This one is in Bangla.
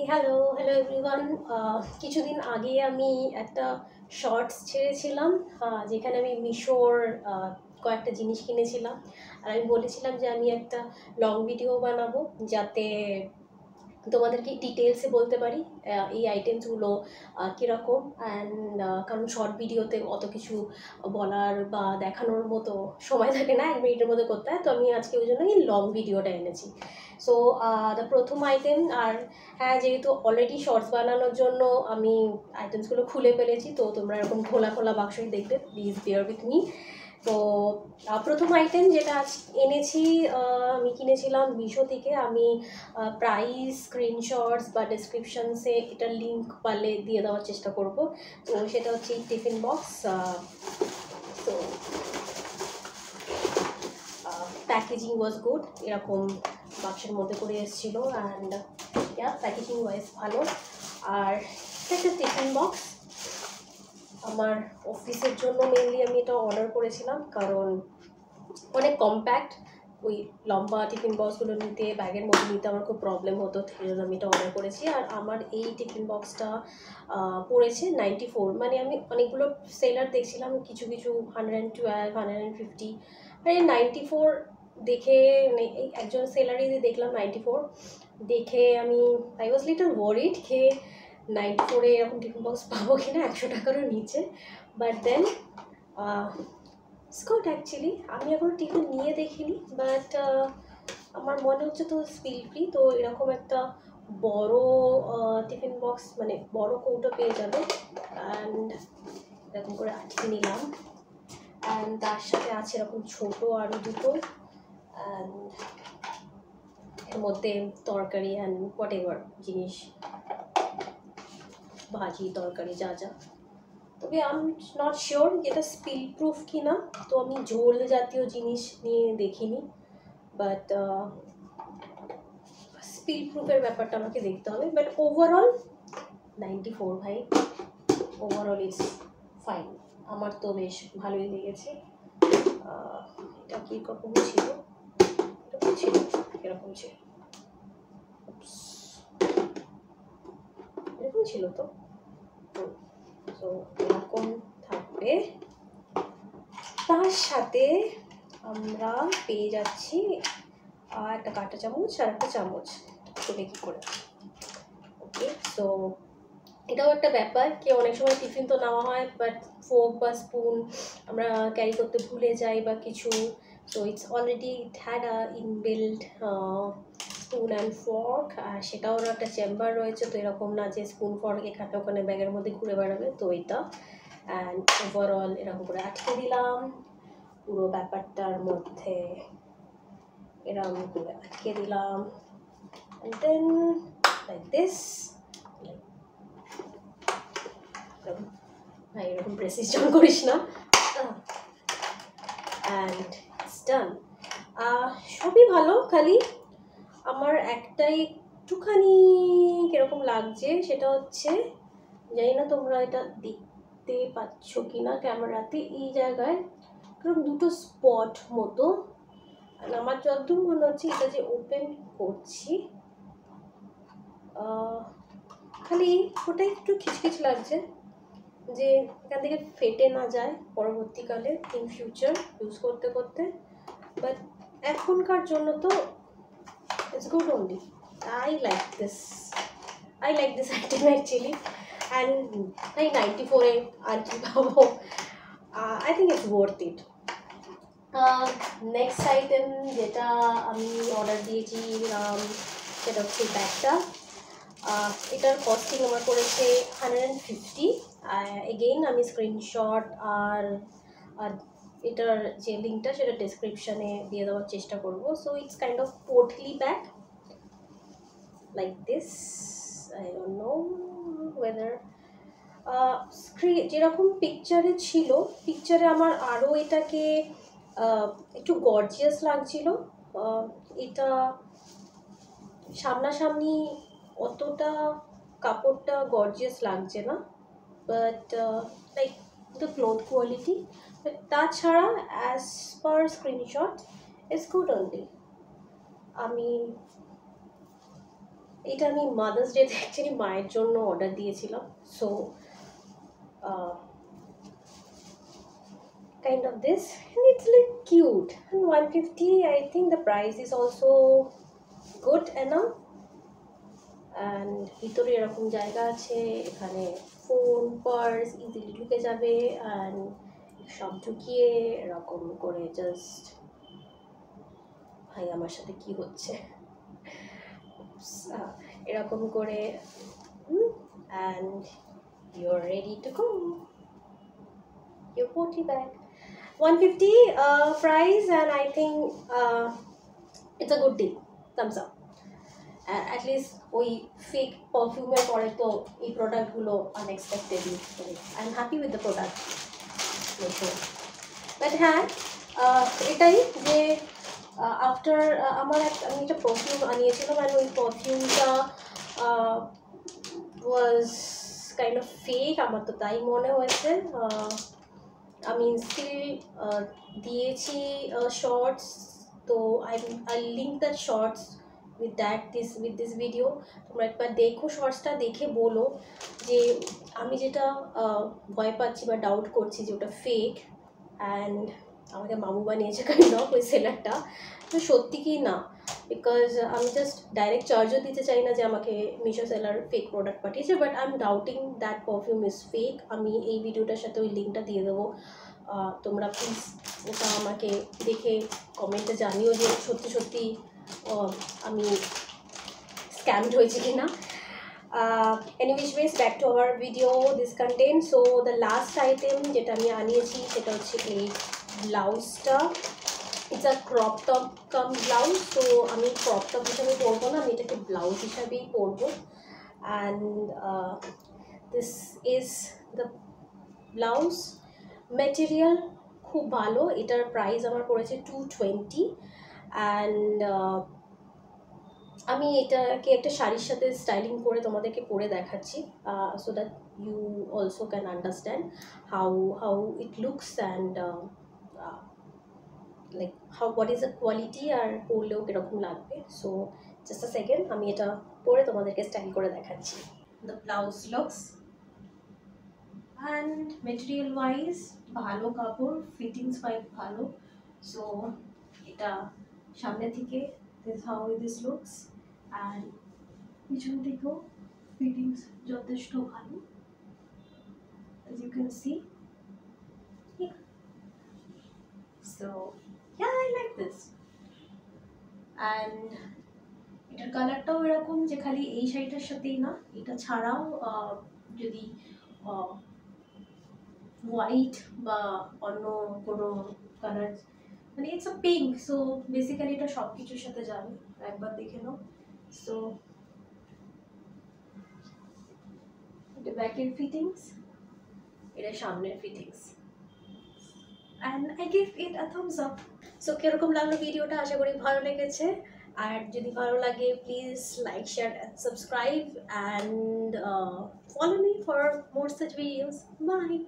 Hello hello everyone. কিছুদিন আগে আমি একটা শর্টস ছেড়েছিলাম, যেখানে আমি মিশোর কয়েকটা জিনিস কিনেছিলাম। আর আমি বলেছিলাম যে আমি একটা লং ভিডিও বানাবো, যাতে তোমাদেরকে ডিটেলসে বলতে পারি এই আইটেমসগুলো কীরকম। অ্যান্ড কারণ শর্ট ভিডিওতে অত কিছু বলার বা দেখানোর মতো সময় থাকে না, 1 মিনিটের মধ্যে করতে হয়। তো আমি আজকে ওই জন্যই লং ভিডিওটা এনেছি। সো দ্য প্রথম আইটেম, আর হ্যাঁ, যেহেতু অলরেডি শর্টস বানানোর জন্য আমি আইটেমসগুলো খুলে ফেলেছি, তো তোমরা এরকম খোলা খোলা বাক্সই দেখবে, প্লিজ বিয়ার উইথ মি। তো প্রথম আইটেম যেটা এনেছি, আমি কিনেছিলাম মিশো থেকে। আমি প্রাইস, স্ক্রিনশটস বা ডেসক্রিপশনসে এটার লিঙ্ক পারলে দিয়ে দেওয়ার চেষ্টা করব। তো সেটা হচ্ছে টিফিন বক্স। তো প্যাকেজিং ওয়াজ গুড, এরকম বাক্সের মধ্যে করে এসেছিলো। অ্যান্ড প্যাকেজিং ওয়াইজ ভালো। আর একটা টিফিন বক্স আমার অফিসের জন্য মেনলি আমি এটা অর্ডার করেছিলাম, কারণ অনেক কম্প্যাক্ট, ওই লম্বা টিফিন বক্সগুলো নিতে, ব্যাগের মধ্যে নিতে আমার খুব প্রবলেম হতো, সেই জন্য আমি এটা অর্ডার করেছি। আর আমার এই টিফিন বক্সটা পড়েছে 94। মানে আমি অনেকগুলো সেলার দেখছিলাম, কিছু কিছু 112, 150, মানে 94 দেখে, মানে এই একজন সেলারই দেখলাম 94 দেখে আমি আই ওয়াজ লিটল ওয়ারিড খেয়ে 94-এ এরকম টিফিন বক্স পাবো কিনা, 100 টাকারও নিচে। বাট দেন স্কট অ্যাকচুয়ালি আমি এখনও টিফিন নিয়ে দেখিনি, বাট আমার মনে হচ্ছে তো স্পিল ফ্রি, তো এরকম একটা বড় টিফিন বক্স, মানে বড় কৌটো পেয়ে যাবে। অ্যান্ড এরকম করে আটকে নিলাম। অ্যান্ড তার সাথে আছে এরকম ছোটো আরও দুটো। অ্যান্ড এর মধ্যে তরকারি অ্যান্ড হোয়াট এভার জিনিস, ভাজি তরকারি যা যা। তবে আমি নট শিওর এটা স্পিল প্রুফ কি না, তো আমি ঝোল জাতীয় জিনিস নিয়ে দেখিনি। বাট স্পিল প্রুফের ব্যাপারটা আমাকে দেখতে হবে। বাট ওভারঅল 94 ভাই, ওভারঅল ইজ ফাইন। আমার তো বেশ ভালোই লেগেছে। এটা কীরকম ছিল, এরকম ছিল, এরকম ছিল, এরকম ছিল তো। তো এরকম থাকবে। তার সাথে আমরা পেয়ে যাচ্ছি একটা কাঁটা চামচ আর একটা চামচ, খুলে কী করে। ওকে, তো এটাও একটা ব্যাপার কি অনেক সময় টিফিন তো নেওয়া হয়, বাট ফোক বা স্পুন আমরা ক্যারি করতে ভুলে যাই বা কিছু। So it's already had a inbuilt spoon and fork, আর সেটাও একটা চেম্বার রয়েছে, তো এরকম না যে স্পুন ফর্ক এখানে ওখানে ব্যাগের মধ্যে ঘুরে বেড়াবে। তো এটা অ্যান্ড ওভারঅল এরকম করে আটকে দিলাম পুরো ব্যাপারটার মধ্যে, এরকম করে আটকে দিলাম। and then like this, ভাই এরকম প্রেসিশন করিস না। অ্যান্ড ইটস ডান। সবই ভালো, খালি আমার একটাই একটুখানি কীরকম লাগছে, সেটা হচ্ছে, জানি না তোমরা এটা দেখতে পাচ্ছ কি না ক্যামেরাতে, এই জায়গায় দুটো স্পট মতো। আমার যতদূর মনে হচ্ছে এটা যে ওপেন করছি, খালি ওটা একটু খিচখিচ লাগছে, যে এখান থেকে ফেটে না যায় পরবর্তীকালে ইন ফিউচার ইউজ করতে করতে। বাট এখনকার জন্য তো it's good only. I like this item actually. And তাই 94-এ আর কি পাবো, I think it's worth it. Next item যেটা আমি অর্ডার দিয়েছি সেটা হচ্ছে ব্যাগটা। এটার কস্টিং আমার পড়েছে 150। এগেইন আমি স্ক্রিনশট আর এটার যে লিঙ্কটা সেটা ডেসক্রিপশানে দিয়ে দেওয়ার চেষ্টা করব। So it's kind of portly bag like this. I don't know whether যেরকম পিকচারে ছিল, পিকচারে আমার আরও এটাকে একটু গর্জিয়াস লাগছিল। এটা সামনাসামনি অতটা কাপড়টা গর্জিয়াস লাগছে না, but like the cloth quality. But তাছাড়া as per screenshot it's good only. আমি এটা আমি মাদার্স ডেতে অ্যাকচুয়ালি মায়ের জন্য অর্ডার দিয়েছিলাম, so kind of this, and it's like cute, and 150, I think the price is also good enough. and ভিতরে এরকম জায়গা আছে, এখানে ফোন পার্স ইজিলি ঢুকে যাবে, অ্যান্ড সব ঢুকিয়ে এরকম করে জাস্ট, ভাই আমার সাথে কি হচ্ছে, এরকম করে and you're ready to go, your potty bag. 150 price, and I think it's a good deal, thumbs up. At least ওই ফেক পারফিউমের পরে তো এই প্রোডাক্টগুলো unexpectedly, I am happy with the product. But হ্যাঁ, এটাই যে আফটার আমি একটা পারফিউম আনিয়েছিলাম, আর ওই পারফিউমটা ওয়াজ কাইন্ড অফ ফেক, আমার তো তাই মনে হয়েছে। আমি স্টিল দিয়েছি শর্টস, তো I link that shorts with this video. তোমরা একবার দেখো শর্টসটা, দেখে বলো যে আমি যেটা ভয় পাচ্ছি বা ডাউট করছি যে ওটা ফেক, অ্যান্ড আমাকে মামু বানিয়েছে কাইন্ড অফ ওই সেলারটা, তো সত্যি কি না, বিকজ আমি জাস্ট ডাইরেক্ট চার্জও দিতে চাই না যে আমাকে মিশো সেলার ফেক প্রোডাক্ট পাঠিয়েছে, but I am doubting that perfume is fake. আমি এই ভিডিওটার সাথে ওই লিঙ্কটা দিয়ে দেবো, তোমরা প্লিজ ওটা আমাকে দেখে কমেন্টে জানিও যে সত্যি সত্যি আমি স্ক্যামড হয়েছে কি না। anyways, back to our video, this content. So the last item যেটা আমি আনিয়েছি সেটা হচ্ছে এই ব্লাউজটা। It's a crop top cum blouse, তো আমি ক্রপ টপ হিসাবে পরবো না, আমি এটাকে ব্লাউজ হিসাবেই পরবো। And this is the blouse. Material খুব ভালো, এটার প্রাইস আমার পড়েছে 220, অ্যান্ড আমি এটাকে একটা শাড়ির সাথে স্টাইলিং করে তোমাদেরকে পরে দেখাচ্ছি, so that you also can understand how it looks, and like what is the quality, আর পরলেও কীরকম লাগবে। সো জাস্ট আ সেকেন্ড, আমি এটা পরে তোমাদেরকে স্টাইল করে দেখাচ্ছি। The blouse looks, and material wise ভালো কাপড়, ফিটিংস ওয়াইজ ভালো। সো এটা সামনে থেকে this how this looks, and পিছন থেকেও ফিটিংস যথেষ্ট ভালো, as you can see. Yeah. So yeah, I like this, and এটার কালারটাও এরকম যে খালি এই শাড়িটার সাথেই না, এটা ছাড়াও যদি হোয়াইট বা অন্য কোনো কালার, মানে it's a pink, so basically এটা সব কিছুর সাথে যাবে, একবার দেখে নাও। সো এটা ব্যাকের ফিটিংস, এটা সামনের fittings, and I give it a Thums up. So কীরকম লাগলো ভিডিওটা, আশা করি ভালো লেগেছে, আর যদি ভালো লাগে please like, share and subscribe, and follow me for more such videos. Bye.